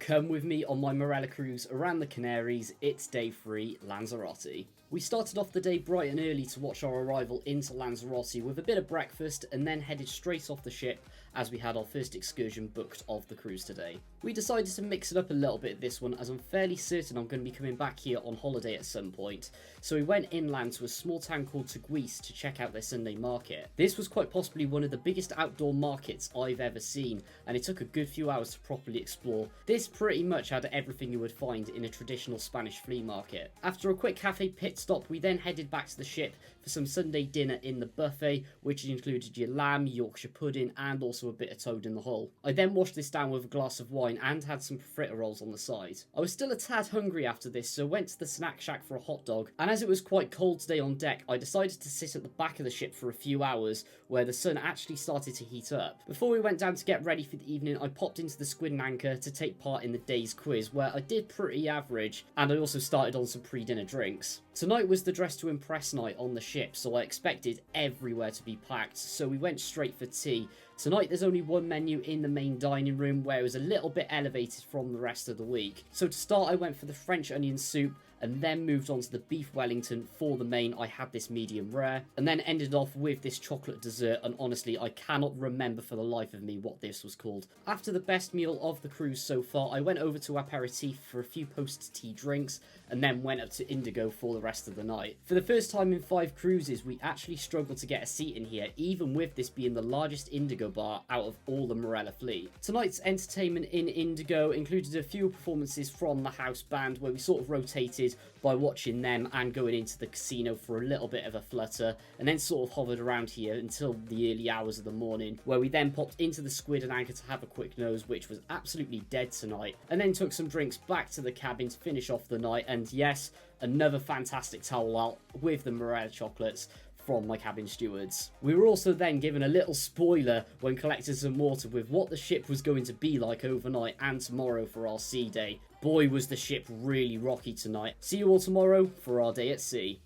Come with me on my Marella cruise around the Canaries. It's day 3, Lanzarote. We started off the day bright and early to watch our arrival into Lanzarote with a bit of breakfast and then headed straight off the ship as we had our first excursion booked of the cruise today. We decided to mix it up a little bit this one as I'm fairly certain I'm going to be coming back here on holiday at some point, so we went inland to a small town called Teguise to check out their Sunday market. This was quite possibly one of the biggest outdoor markets I've ever seen, and it took a good few hours to properly explore. This pretty much had everything you would find in a traditional Spanish flea market. After a quick cafe pit stop, we then headed back to the ship for some Sunday dinner in the buffet, which included your lamb, Yorkshire pudding, and also a bit of toad in the hull. I then washed this down with a glass of wine and had some fritter rolls on the side. I was still a tad hungry after this, so went to the snack shack for a hot dog, and as it was quite cold today on deck, I decided to sit at the back of the ship for a few hours where the sun actually started to heat up. Before we went down to get ready for the evening, I popped into the Squid and Anchor to take part in the day's quiz, where I did pretty average, and I also started on some pre-dinner drinks. Tonight was the dress to impress night on the ship, so I expected everywhere to be packed, so we went straight for tea. Tonight there's only one menu in the main dining room, where it was a little bit elevated from the rest of the week. So to start, I went for the French onion soup, and then moved on to the beef Wellington. For the main, I had this medium rare, and then ended off with this chocolate dessert, and honestly I cannot remember for the life of me what this was called. After the best meal of the cruise so far, I went over to aperitif for a few post-tea drinks, and then went up to Indigo for the rest of the night. For the first time in 5 cruises, we actually struggled to get a seat in here, even with this being the largest Indigo bar out of all the Marella fleet. Tonight's entertainment in Indigo included a few performances from the house band, where we sort of rotated by watching them and going into the casino for a little bit of a flutter, and then sort of hovered around here until the early hours of the morning, where we then popped into the Squid and Anchor to have a quick nose, which was absolutely dead tonight, and then took some drinks back to the cabin to finish off the night. And yes, another fantastic towel out with the Marella chocolates from my cabin stewards. We were also then given a little spoiler when collecting some water with what the ship was going to be like overnight and tomorrow for our sea day. Boy, was the ship really rocky tonight. See you all tomorrow for our day at sea.